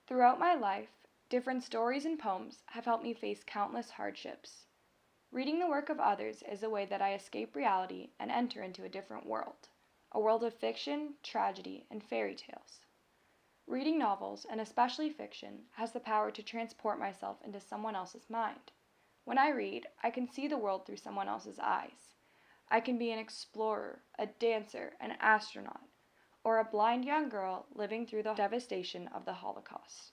Throughout my life, different stories and poems have helped me face countless hardships. Reading the work of others is a way that I escape reality and enter into a different world, a world of fiction, tragedy, and fairy tales. Reading novels, and especially fiction, has the power to transport myself into someone else's mind. When I read, I can see the world through someone else's eyes. I can be an explorer, a dancer, an astronaut, or a blind young girl living through the devastation of the Holocaust.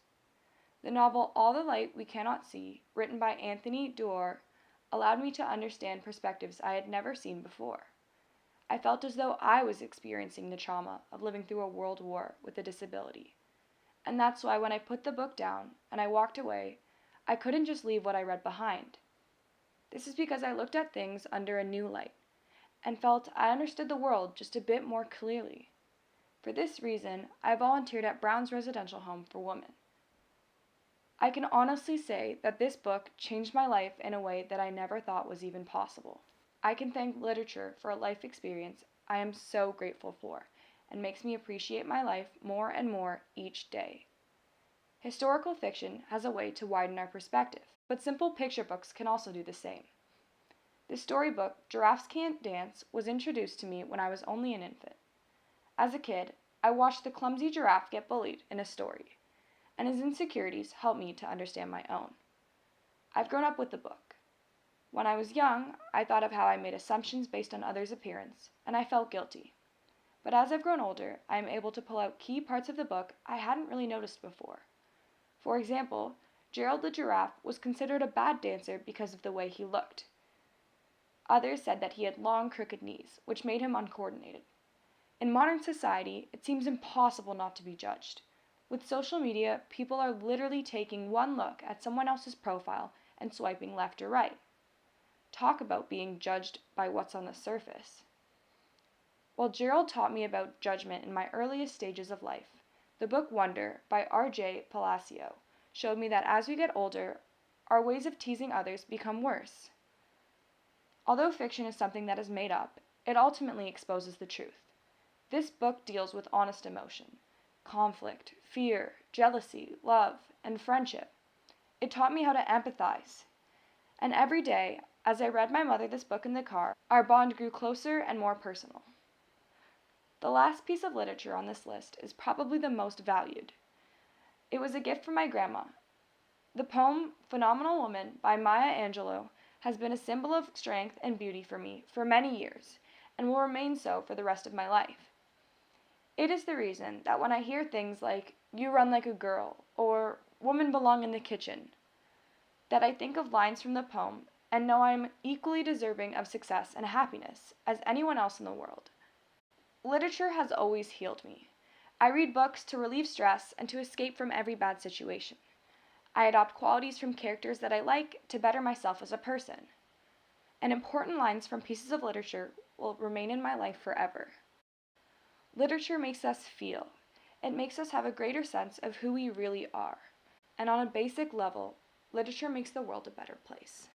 The novel All the Light We Cannot See, written by Anthony Doerr, allowed me to understand perspectives I had never seen before. I felt as though I was experiencing the trauma of living through a world war with a disability. And that's why when I put the book down and I walked away, I couldn't just leave what I read behind. This is because I looked at things under a new light and felt I understood the world just a bit more clearly. For this reason, I volunteered at Brown's Residential Home for Women. I can honestly say that this book changed my life in a way that I never thought was even possible. I can thank literature for a life experience I am so grateful for, and makes me appreciate my life more and more each day. Historical fiction has a way to widen our perspective, but simple picture books can also do the same. The storybook Giraffes Can't Dance was introduced to me when I was only an infant. As a kid, I watched the clumsy giraffe get bullied in a story, and his insecurities helped me to understand my own. I've grown up with the book. When I was young, I thought of how I made assumptions based on others' appearance, and I felt guilty. But as I've grown older, I am able to pull out key parts of the book I hadn't really noticed before. For example, Gerald the giraffe was considered a bad dancer because of the way he looked. Others said that he had long, crooked knees, which made him uncoordinated. In modern society, it seems impossible not to be judged. With social media, people are literally taking one look at someone else's profile and swiping left or right. Talk about being judged by what's on the surface. While Gerald taught me about judgment in my earliest stages of life, the book Wonder by R.J. Palacio showed me that as we get older, our ways of teasing others become worse. Although fiction is something that is made up, it ultimately exposes the truth. This book deals with honest emotion, conflict, fear, jealousy, love, and friendship. It taught me how to empathize. And every day, as I read my mother this book in the car, our bond grew closer and more personal. The last piece of literature on this list is probably the most valued. It was a gift from my grandma. The poem Phenomenal Woman by Maya Angelou has been a symbol of strength and beauty for me for many years, and will remain so for the rest of my life. It is the reason that when I hear things like, "You run like a girl," or "Women belong in the kitchen," that I think of lines from the poem and know I am equally deserving of success and happiness as anyone else in the world. Literature has always healed me. I read books to relieve stress and to escape from every bad situation. I adopt qualities from characters that I like to better myself as a person. And important lines from pieces of literature will remain in my life forever. Literature makes us feel. It makes us have a greater sense of who we really are. And on a basic level, literature makes the world a better place.